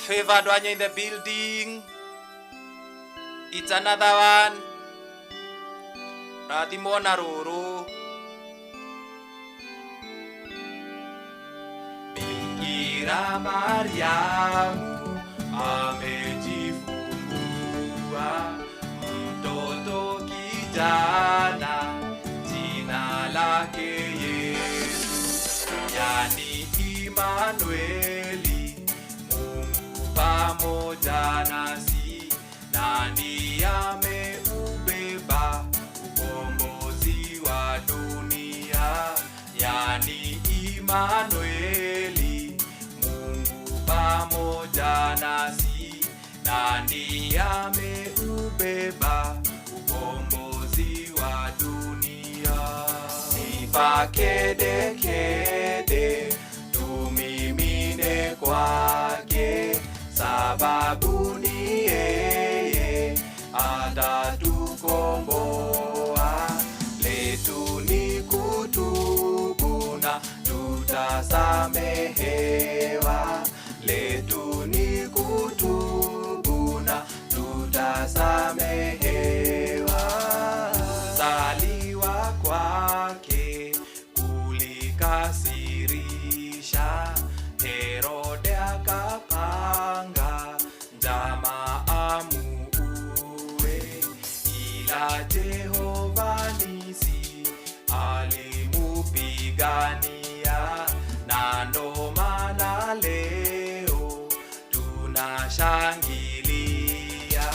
Favored one in the building. It's another one. Radimona Roro. Bikira Mariamu amejifungua mtoto kijana, jina lake Yesu, yani Imanueli, Mungu pamoja nasi. Nani ameubeba ukombozi wa dunia, yani Imanueli, Mungu pamoja nasi. Nani ameubeba ukombozi wa dunia. Sifa kede kede tumimine kwake, sababu ni yeye atatukomboa. Letu ni kutubu na tutasamehewa. Letu ni kutubu na tutasamehewa. Zaliwa kwake kulikasirisha, Herode akapanga njama amuue, ila Jehova nisi alimupigania. Na ndo maana leo tunashangilia,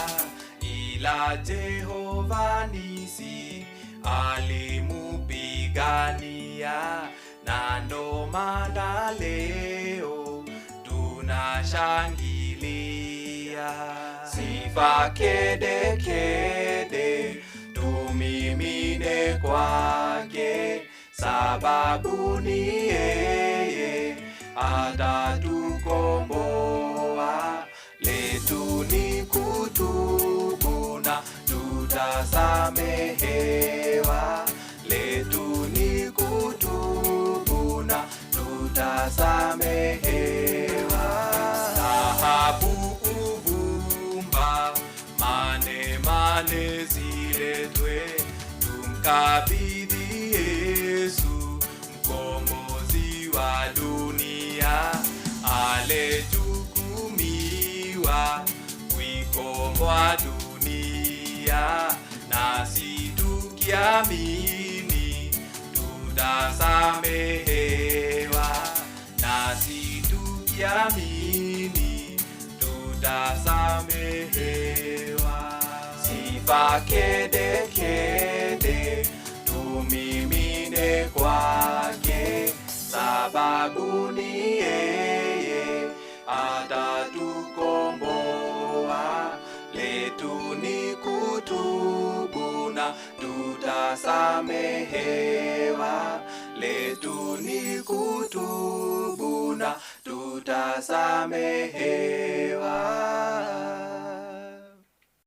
ila Jehova nisi alimupigania. Na ndo maana leo tunashangilia. Sifa kede kede tumimine kwake, sababu ni yeye atatukomboa. Letu ni kutubu na tutasamehewa. Letu ni kutubu na tutasamehewa. Dhahabu uvumba, mane mane ziletwe, tumkabidhi Yesu, mkombozi wa dunia. Alijukumiwa kuikomboa dunia, nasi tukiamini tutasamehewa. Nasi tukiamini tutasamehewa. Sifa kede kede tumimine kwake, sababu ni yeye atatukomboa. Letu ni kutubu na tutasamehewa. Letu ni kutubu na tutasamehewa.